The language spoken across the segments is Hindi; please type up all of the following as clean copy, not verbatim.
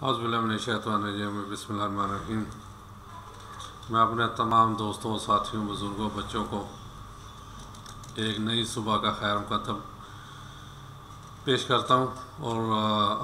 औज़ुबिल्लाहि बिस्मिल्लाहिर्रहमानिर्रहीम। मैं अपने तमाम दोस्तों, साथियों, बुज़ुर्गों, बच्चों को एक नई सुबह का खैर मुक़द्दम पेश करता हूँ और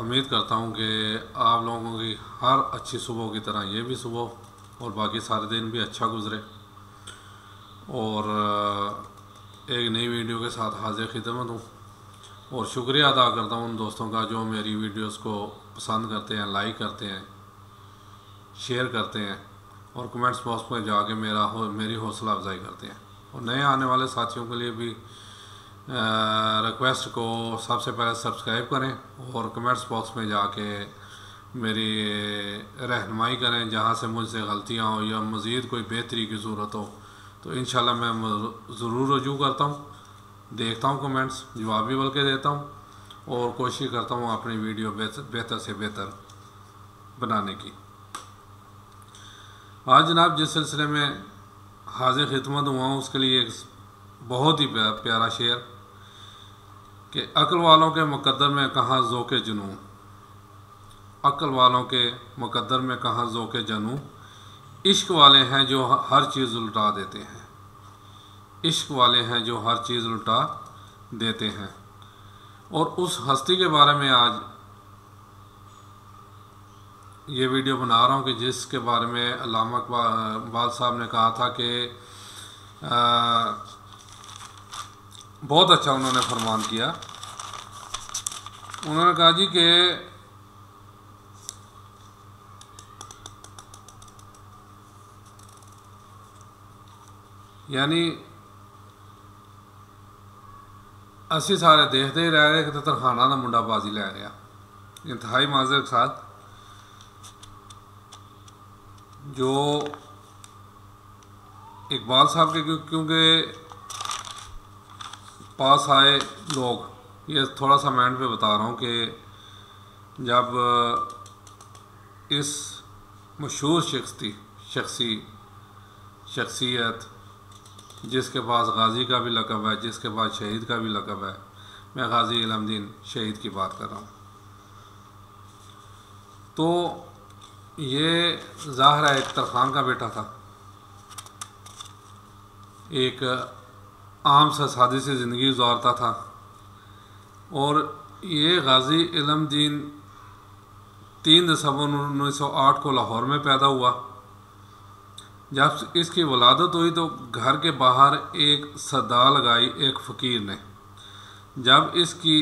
उम्मीद करता हूँ कि आप लोगों की हर अच्छी सुबह की तरह ये भी सुबह और बाकी सारे दिन भी अच्छा गुज़रे। और एक नई वीडियो के साथ हाज़िर खिदमत हूँ और शुक्रिया अदा करता हूँ उन दोस्तों का जो मेरी वीडियोस को पसंद करते हैं, लाइक करते हैं, शेयर करते हैं और कमेंट्स बॉक्स में जाके मेरी हौसला अफजाई करते हैं। और नए आने वाले साथियों के लिए भी रिक्वेस्ट को सबसे पहले सब्सक्राइब करें और कमेंट्स बॉक्स में जाके मेरी रहनुमाई करें। जहाँ से मुझसे गलतियाँ हो या मज़ीद कोई बेहतरी की ज़रूरत हो तो इंशाल्लाह मैं ज़रूर रजू करता हूँ, देखता हूँ कमेंट्स, जवाब भी बल्कि देता हूँ और कोशिश करता हूँ अपनी वीडियो बेहतर से बेहतर बनाने की। आज जनाब जिस सिलसिले में हाजिर खिदमत हुआ हूँ उसके लिए एक बहुत ही प्यारा शेर कि अक्ल वालों के मुकद्दर में कहाँ ज़ौक़े जुनूं, अक्ल वालों के मुकद्दर में कहाँ ज़ौक़े जुनूं, इश्क वाले हैं जो हर चीज़ उल्टा देते हैं, इश्क वाले हैं जो हर चीज़ उल्टा देते हैं। और उस हस्ती के बारे में आज ये वीडियो बना रहा हूँ कि जिसके बारे में अल्लामा इकबाल साहब ने कहा था कि बहुत अच्छा उन्होंने फरमान किया। उन्होंने कहा जी कि यानी असी सारे देखते ही रह गए कि तरखाना का मुंडा बाजी लै गया। इंतहाई माजर के साथ जो इकबाल साहब के क्योंकि पास आए लोग, ये थोड़ा सा मैं पे बता रहा हूँ कि जब इस मशहूर शख्सियत जिसके पास गाजी का भी लक़ब है, जिसके पास शहीद का भी लक़ब है, मैं गाजी इल्मुद्दीन शहीद की बात कर रहा हूँ, तो ये ज़ाहिर है एक तरखान का बेटा था, एक आम सा सादी सी ज़िंदगी गुजारता था। और ये गाजी इल्मुद्दीन 3 दिसंबर 1908 को लाहौर में पैदा हुआ। जब इसकी वलादत हुई तो घर के बाहर एक सदा लगाई एक फ़कीर ने। जब इसकी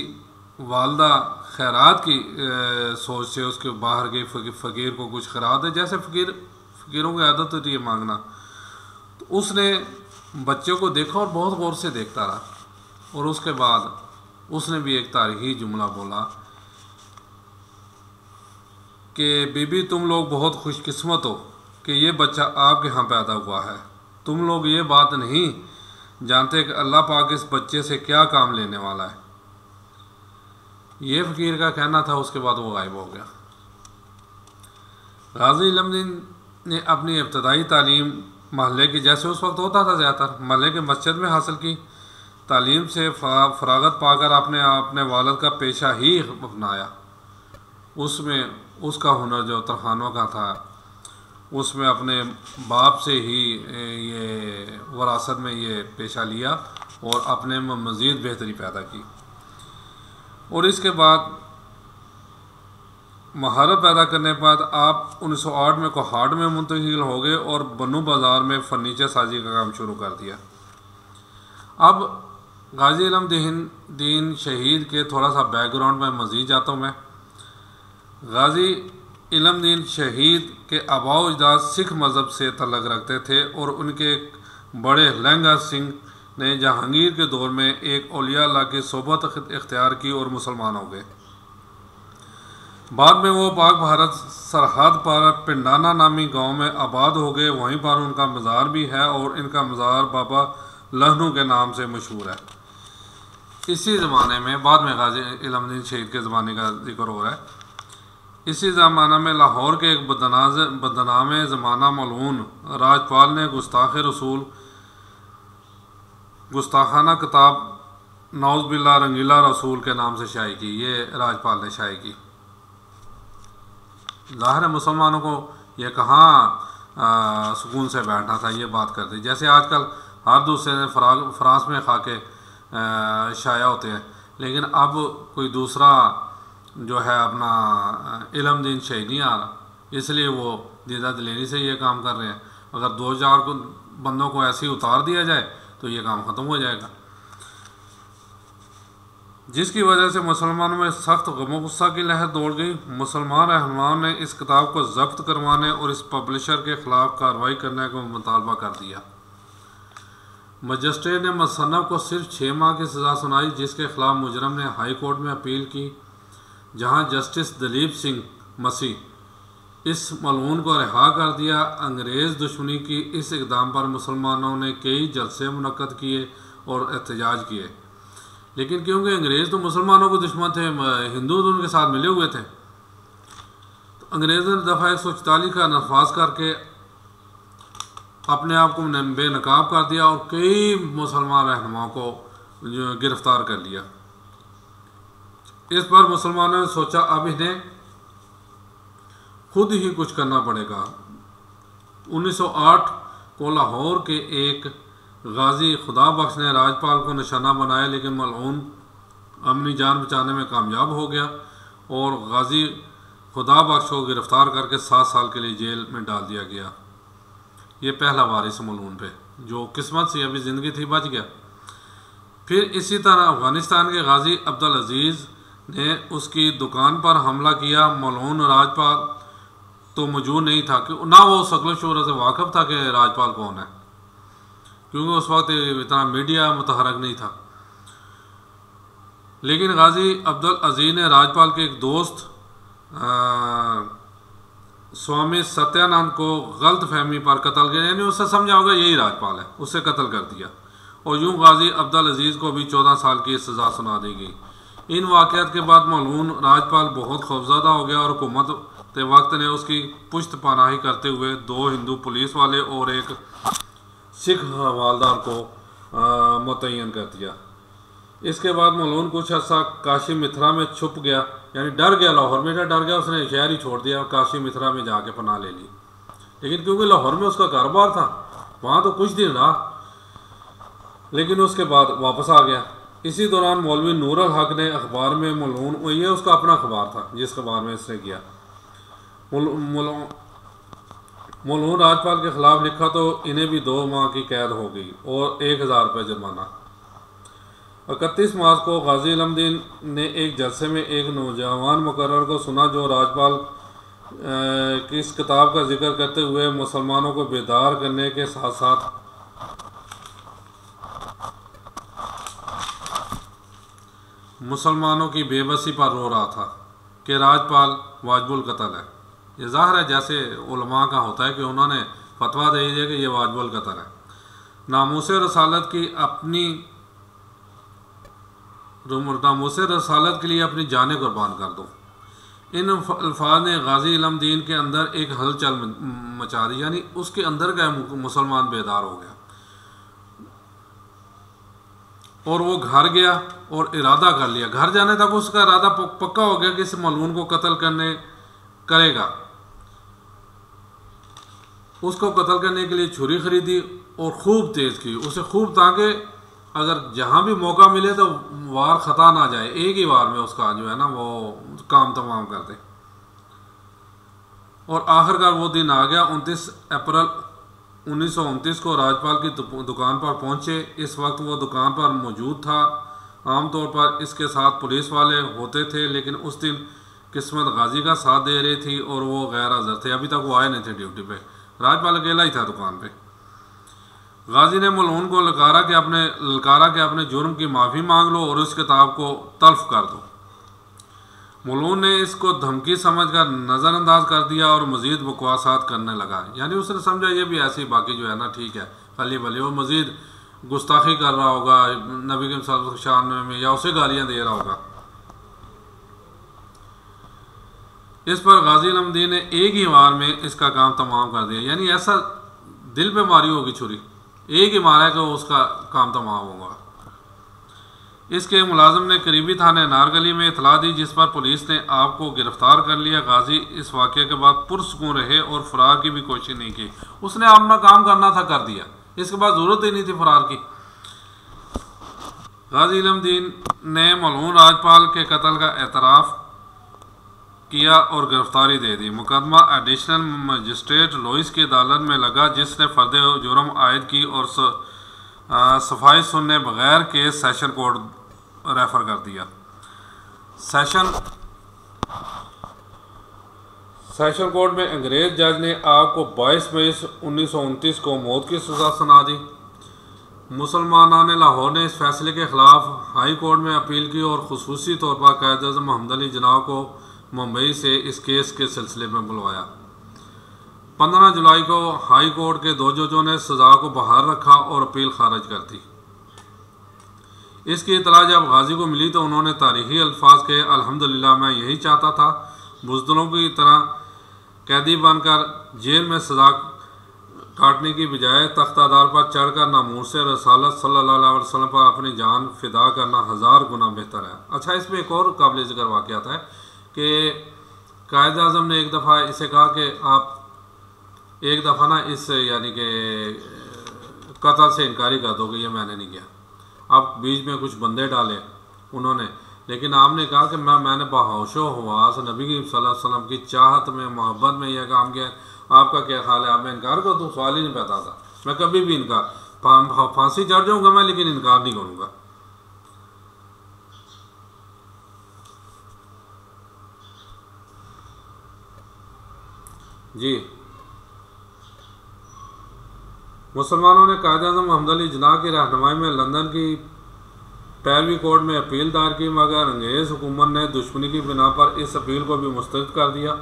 वालदा खैरात की सोच से उसके बाहर गई फ़कीर को कुछ खैरात है, जैसे फ़कीरों की आदत होती है मांगना, तो उसने बच्चे को देखा और बहुत गौर से देखता रहा और उसके बाद उसने भी एक तारीख़ी जुमला बोला कि बीबी तुम लोग बहुत खुशकिस्मत हो कि ये बच्चा आपके यहाँ पैदा हुआ है। तुम लोग ये बात नहीं जानते कि अल्लाह पाक इस बच्चे से क्या काम लेने वाला है। ये फ़कीर का कहना था। उसके बाद वो गायब हो गया। गाजी इल्मुद्दीन ने अपनी इब्तदाई तालीम महल्ले की, जैसे उस वक्त होता था ज़्यादातर, महल्ले के मस्जिद में हासिल की। तालीम से फ़रागत पाकर अपने वालिद का पेशा ही अपनाया। उसमें उसका हुनर जो तरखानों का था, उसमें अपने बाप से ही ये वरासत में ये पेशा लिया और अपने में मज़ीद बेहतरी पैदा की। और इसके बाद महारत पैदा करने के बाद आप 1908 में कोहाट में मुंतकिल हो गए और बन्नू बाज़ार में फ़र्नीचर साजी का काम शुरू कर दिया। अब गाजी इल्मुद्दीन शहीद के थोड़ा सा बैकग्राउंड में मज़ीद जाता हूँ। मैं गाजी इल्मुद्दीन शहीद के आबाओ अजदाद सिख मज़हब से तल्लुक़ रखते थे और उनके बड़े लहंगा सिंह ने जहांगीर के दौर में एक औलिया अल्लाह की सोबत इख्तियार की और मुसलमान हो गए। बाद में वो पाक भारत सरहद पर पिंडाना नामी गांव में आबाद हो गए। वहीं पर उनका मज़ार भी है और इनका मज़ार बाबा लहनू के नाम से मशहूर है। इसी ज़माने में, बाद में गाजी इल्मुद्दीन शहीद के ज़माने का जिक्र हो रहा है, इसी ज़माना में लाहौर के एक बदनाम ज़माना मलऊन राजपाल ने गुस्ताखाना किताब नौज़ बिल्ला रंगीला रसूल के नाम से शाये की। ये राजपाल ने शाये की। ज़ाहिर है मुसलमानों को ये कहाँ सुकून से बैठना था, ये बात करते। जैसे आजकल हर दूसरे दिन फ्रांस में खाके शाया होते हैं, लेकिन अब कोई दूसरा जो है अपना इल्म दीन शही नहीं आ रहा, इसलिए वो दीदा दिलेरी से ये काम कर रहे हैं। अगर 2000 बंदों को ऐसे ही उतार दिया जाए तो ये काम ख़त्म हो जाएगा, जिसकी वजह से मुसलमानों में सख्त गम गुस्सा की लहर दौड़ गई। मुसलमान रहनुमाओं ने इस किताब को जब्त करवाने और इस पब्लिशर के ख़िलाफ़ कार्रवाई करने का मुतालबा कर दिया। मजिस्ट्रेट ने मुसन्नफ़ को सिर्फ 6 माह की सज़ा सुनाई, जिसके ख़िलाफ़ मुजरम ने हाई कोर्ट में अपील की, जहां जस्टिस दलीप सिंह मसीह इस मलऊन को रिहा कर दिया। अंग्रेज़ दुश्मनी की इस इक़दाम पर मुसलमानों ने कई जलसे मुनक़्क़द किए और एहतजाज किए, लेकिन क्योंकि अंग्रेज़ तो मुसलमानों के दुश्मन थे, हिंदू तो उनके साथ मिले हुए थे, तो अंग्रेज़ों ने दफ़ा 144 का नफाज करके अपने आप को बेनकाब कर दिया और कई मुसलमान रहनुमाओं को गिरफ़्तार कर लिया। इस पर मुसलमानों ने सोचा अब इन्हें खुद ही कुछ करना पड़ेगा। 1908 को लाहौर के एक गाजी खुदा बख्श ने राजपाल को निशाना बनाया, लेकिन मलऊन अपनी जान बचाने में कामयाब हो गया और गाजी खुदा बख्श को गिरफ़्तार करके 7 साल के लिए जेल में डाल दिया गया। ये पहला वारिस मलऊन पे जो किस्मत से अभी ज़िंदगी थी बच गया। फिर इसी तरह अफ़गानिस्तान के गाजी अब्दुल अजीज़ ने उसकी दुकान पर हमला किया। मलऊन राजपाल तो मौजूद नहीं था, कि ना वो शक्ल शूरत से वाकिफ़ था कि राजपाल कौन है, क्योंकि उस वक्त इतना मीडिया मुतहरक नहीं था। लेकिन गाजी अब्दुल अजीज़ ने राजपाल के एक दोस्त स्वामी सत्यानंद को गलत फहमी पर कत्ल किया, यानी उससे समझा होगा यही राजपाल है, उससे कत्ल कर दिया और यूं गाजी अब्दुल अजीज़ को भी 14 साल की सज़ा सुना दी गई। इन वाक़यात के बाद मलऊन राजपाल बहुत खौफज़दा हो गया और हुकूमत के वक्त ने उसकी पुश्त पनाही करते हुए 2 हिंदू पुलिस वाले और एक सिख हवालदार को मुतय्यन कर दिया। इसके बाद मलऊन कुछ अर्सा काशी मिथरा में छुप गया, यानी डर गया, लाहौर में डर गया, उसने शहर ही छोड़ दिया और काशी मिथरा में जाके पनाह ले ली। लेकिन क्योंकि लाहौर में उसका कारोबार था, वहाँ तो कुछ दिन रहा, लेकिन उसके बाद वापस आ गया। इसी दौरान मौलवी नूर अल हक ने अखबार में मलऊन, ये उसका अपना अखबार था जिस अखबार में इसने किया, मलऊन राजपाल के ख़िलाफ़ लिखा तो इन्हें भी 2 माह की कैद हो गई और 1000 रुपये जुर्माना। 31 मार्च को गाजी इल्मदीन ने एक जलसे में एक नौजवान मुकर्रर को सुना जो राजपाल की इस किताब का जिक्र करते हुए मुसलमानों को बेदार करने के साथ साथ मुसलमानों की बेबसी पर रो रहा था कि राजपाल वाजिबुल कत्ल है। ये ज़ाहिर है जैसे उलमा का होता है कि उन्होंने फतवा दे दिया कि ये वाजिबुल कत्ल है। नामूसे रसालत की अपनी नामूसे रसालत के लिए अपनी जानें कुर्बान कर दो। इन अल्फाज ने गाजी इल्मदीन के अंदर एक हलचल मचा दी, यानी उसके अंदर का मुसलमान बेदार हो गया और वो घर गया और इरादा कर लिया। घर जाने तक उसका इरादा पक्का हो गया कि इस मलऊन को कत्ल करेगा। उसको कत्ल करने के लिए छुरी खरीदी और खूब तेज़ की उसे, खूब, ताकि अगर जहाँ भी मौका मिले तो वार ख़ता ना जाए, एक ही वार में उसका जो है ना वो काम तमाम कर दे। और आखिरकार वो दिन आ गया। 29 अप्रैल 1929 को राजपाल की दुकान पर पहुंचे। इस वक्त वो दुकान पर मौजूद था। आमतौर पर इसके साथ पुलिस वाले होते थे, लेकिन उस दिन किस्मत गाजी का साथ दे रही थी और वो गैर हाज़िर थे, अभी तक वो आए नहीं थे ड्यूटी पे। राजपाल अकेला ही था दुकान पे। गाजी ने मलऊन को ललकारा कि अपने जुर्म की माफ़ी मांग लो और उस किताब को तल्फ कर दो। मलऊन ने इसको धमकी समझकर नज़रअंदाज कर दिया और मज़ीद बकवासात करने लगा, यानी उसने समझा ये भी ऐसी, बाकी जो है ना ठीक है, खली भली, वो मज़ीद गुस्ताखी कर रहा होगा नबी के शान में या उसे गालियाँ दे रहा होगा। इस पर गाजी इल्मदीन ने एक ही वार में इसका काम तमाम कर दिया, यानी ऐसा दिल पे मारी होगी छुरी, एक ही मारा है कि उसका काम तमाम होगा। इसके मुलाजिम ने करीबी थाने नारगली में इतला दी, जिस पर पुलिस ने आपको गिरफ्तार कर लिया। गाजी इस वाक़े के बाद पुरसकून रहे और फरार की भी कोशिश नहीं की। उसने अपना काम करना था, कर दिया, इसके बाद ज़रूरत ही नहीं थी फरार की। गाजी इल्म दीन ने मलऊन राजपाल के कत्ल का एतराफ़ किया और गिरफ्तारी दे दी। मुकदमा एडिशनल मजिस्ट्रेट लुइस की अदालत में लगा, जिसने फर्द जुर्म आयद की और सफाई सुनने बगैर केस सेशन कोर्ट रेफर कर दिया। सेशन कोर्ट में अंग्रेज जज ने आपको 22 मई 1929 को मौत की सज़ा सुना दी। मुसलमानान लाहौर ने इस फैसले के ख़िलाफ़ हाई कोर्ट में अपील की और ख़ुसूसी तौर पर कायद-ए-आज़म मोहम्मद अली जिन्ना को मुंबई से इस केस के सिलसिले में बुलवाया। 15 जुलाई को हाई कोर्ट के 2 जजों ने सज़ा को बहाल रखा और अपील खारिज कर दी। इसकी इतला जब गाजी को मिली तो उन्होंने तारीखी अल्फाज के अल्हम्दुलिल्लाह मैं यही चाहता था, बुज़दिलों की तरह कैदी बनकर जेल में सज़ा काटने की बजाय तख्तादार पर चढ़कर नामूस रसालत सल्लल्लाहु अलैहि वसल्लम पर अपनी जान फिदा करना 1000 गुना बेहतर है। अच्छा, इसमें एक और काबिल ज़िक्र वाक़यात है कि कायद-ए-आज़म ने एक दफ़ा इसे कहा कि आप एक दफ़ा ना इस यानी कि कत्ल से इनकारी कर दो कि ये मैंने नहीं किया। अब बीच में कुछ बंदे डाले उन्होंने, लेकिन आपने कहा कि मैंने बहोशो हवास नबी सल्लल्लाहु अलैहि वसल्लम की चाहत में मोहब्बत में यह काम किया। आपका क्या ख्याल है? आप मैं इनकार कर दूँ? सवाल ही नहीं पैदा था। मैं कभी भी इनकार फांसी चढ़ जाऊँगा मैं, लेकिन इनकार नहीं करूँगा। जी, मुसलमानों ने कायद-ए-आज़म मोहम्मद अली जिन्ना की रहनुमाई में लंदन की पैरवी कोर्ट में अपील दायर की, मगर अंग्रेज़ हुकूमत ने दुश्मनी की बिना पर इस अपील को भी मुस्तरद कर दिया।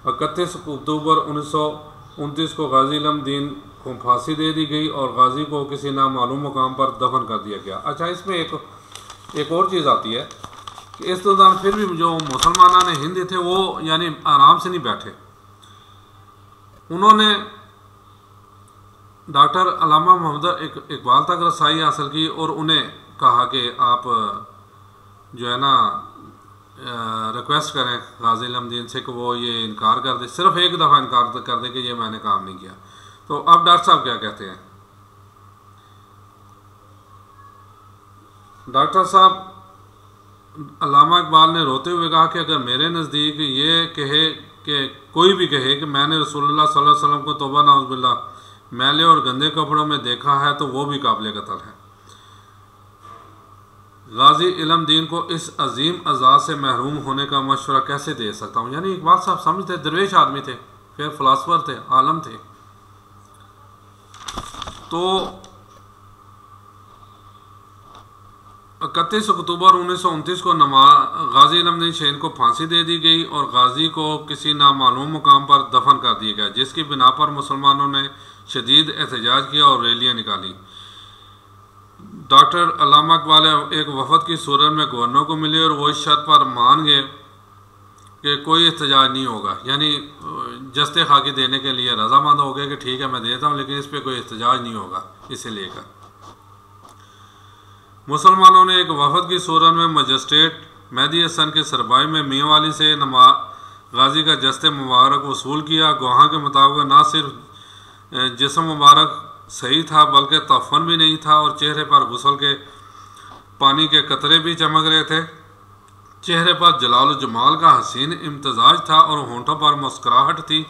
31 अक्टूबर 1929 को गाजी इल्म दीन को फांसी दे दी गई और गाजी को किसी नामालूम मुकाम पर दफन कर दिया गया। अच्छा, इसमें एक और चीज़ आती है कि इस दौरान फिर भी जो मुसलमान हिंद थे वो यानी आराम से नहीं बैठे। उन्होंने डॉक्टर अल्लामा मोहम्मद इकबाल तक रसाई हासिल की और उन्हें कहा कि आप जो है ना रिक्वेस्ट करें गाजी इल्म दीन से कि वो ये इनकार कर दे, सिर्फ एक दफ़ा इनकार कर दे कि ये मैंने काम नहीं किया। तो अब डॉक्टर साहब क्या कहते हैं? डॉक्टर साहब अल्लामा इकबाल ने रोते हुए कहा कि अगर मेरे नज़दीक ये कहे कि कोई भी कहे कि मैंने रसूलुल्लाह सल्लल्लाहु अलैहि वसल्लम को तौबा नाउज़ुबिल्लाह मैले और गंदे कपड़ों में देखा है तो वो भी काबिल कत्ल है। गाजी इल्म दीन को इस अजीम अज़ाज़ से महरूम होने का मशवरा कैसे दे सकता हूँ? यानी इकबाल साहब समझते, दरवेश आदमी थे, फिर फ़िलासफ़र थे, आलम थे। तो 31 अक्टूबर 1929 को गाजी इल्म दीन शहीद को फांसी दे दी गई और गाजी को किसी नामालूम मुकाम पर दफन कर दिया गया, जिसकी बिना पर मुसलमानों ने शदीद एहतजाज किया और रैलियाँ निकाली। डॉक्टर अल्लामा इकबाल एक वफद की सूरत में गवर्नर को मिले और वो इस शर्त पर मान गए कि कोई एहतजाज नहीं होगा, यानी जस्ते खाकी देने के लिए रजामंद हो गए कि ठीक है मैं देता हूँ, लेकिन इस पर कोई एहतजाज नहीं होगा। इसे लेकर मुसलमानों ने एक वफद की सूरत में मजिस्ट्रेट मेहदी हसन के सरबराही में मियाँ वाली से गाजी का जस्ते मुबारक वसूल किया। गवाह के मुताबिक ना सिर्फ जिस्म मुबारक सही था बल्कि तफन भी नहीं था और चेहरे पर गुस्ल के पानी के कतरे भी चमक रहे थे। चेहरे पर जलाल जमाल का हसीन इम्तजाज था और होंठों पर मुस्कुराहट थी,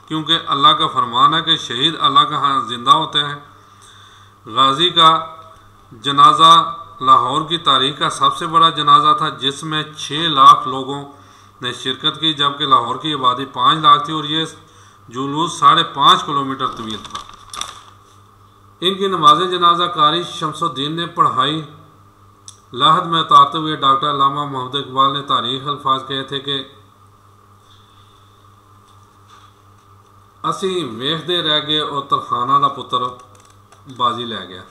क्योंकि अल्लाह का फरमान है कि शहीद अल्लाह का यहाँ ज़िंदा होते हैं। गाजी का जनाजा लाहौर की तारीख का सबसे बड़ा जनाजा था, जिसमें 6 लाख लोगों ने शिरकत की, जबकि लाहौर की आबादी 5 लाख थी और ये जुलूस 5.5 किलोमीटर तवील था। इनकी नमाज जनाजा कारी शमसुद्दीन ने पढ़ाई। लाहद में उतारते हुए डॉक्टर अल्लामा मोहम्मद इकबाल ने तारीख अल्फाज कहे थे कि असी वेखते रह गए और तरखाना का पुत्र बाजी लै गया।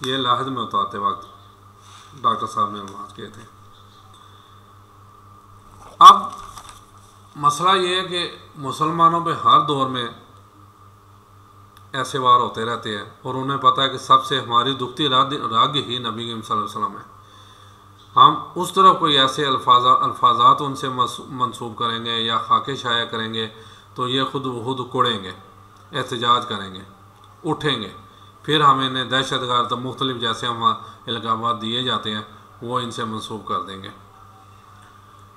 ये लाहद में उतारते वक्त डॉक्टर साहब ने अल्फाज कहे थे। अब मसला ये है कि मुसलमानों पे हर दौर में ऐसे वार होते रहते हैं और उन्हें पता है कि सबसे हमारी दुखती राग ही नबी सल्लल्लाहु अलैहि वसल्लम है। हम उस तरफ कोई ऐसे अल्फाजात उनसे मंसूब करेंगे या खाके शाया करेंगे तो ये खुद ब खुद कुड़ेंगे, एहतजाज करेंगे, उठेंगे, फिर हम इन्हें दहशतगर्द तो मुख्तलिफ जैसे हम इल्ज़ामात दिए जाते हैं वो इनसे मंसूब कर देंगे।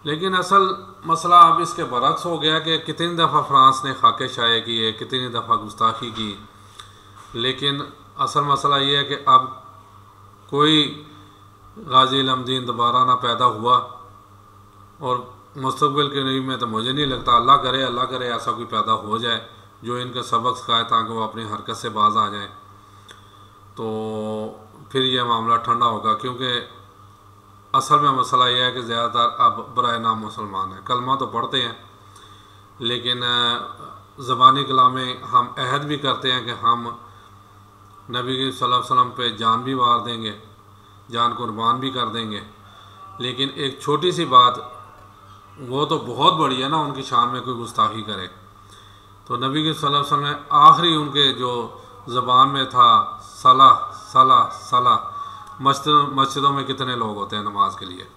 लेकिन असल मसला अब इसके बरक्स हो गया कि कितनी दफ़ा फ्रांस ने खाके शाये किए, कितनी दफ़ा गुस्ताखी की, लेकिन असल मसला ये है कि अब कोई गाजी इल्म-दीन दोबारा ना पैदा हुआ और मुस्तक़बिल के लिए में तो मुझे नहीं लगता, अल्लाह करे ऐसा कोई पैदा हो जाए जो इनका सबक सिखाए ताकि वो अपनी हरकत से बाज आ जाए, तो फिर यह मामला ठंडा होगा। क्योंकि असल में मसला यह है कि ज़्यादातर अब बराए नाम मुसलमान हैं, कलमा तो पढ़ते हैं लेकिन ज़बानी कलाम में हम अहद भी करते हैं कि हम नबी सल्लल्लाहु अलैहि वसल्लम पे जान भी वार देंगे, जान कुर्बान भी कर देंगे, लेकिन एक छोटी सी बात वो तो बहुत बड़ी है ना, उनकी शान में कोई गुस्ताखी करे। तो नबी के सल्लल्लाहु अलैहि वसल्लम ने आखिरी उनके जो ज़बान में था सलाह सलाह सलाह, मस्जिदों में कितने लोग होते हैं नमाज के लिए,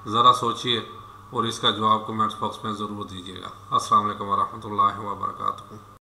ज़रा सोचिए और इसका जवाब कमेंट्स बॉक्स में ज़रूर दीजिएगा। अस्सलाम वालेकुम व रहमतुल्लाहि व बरकातुहू।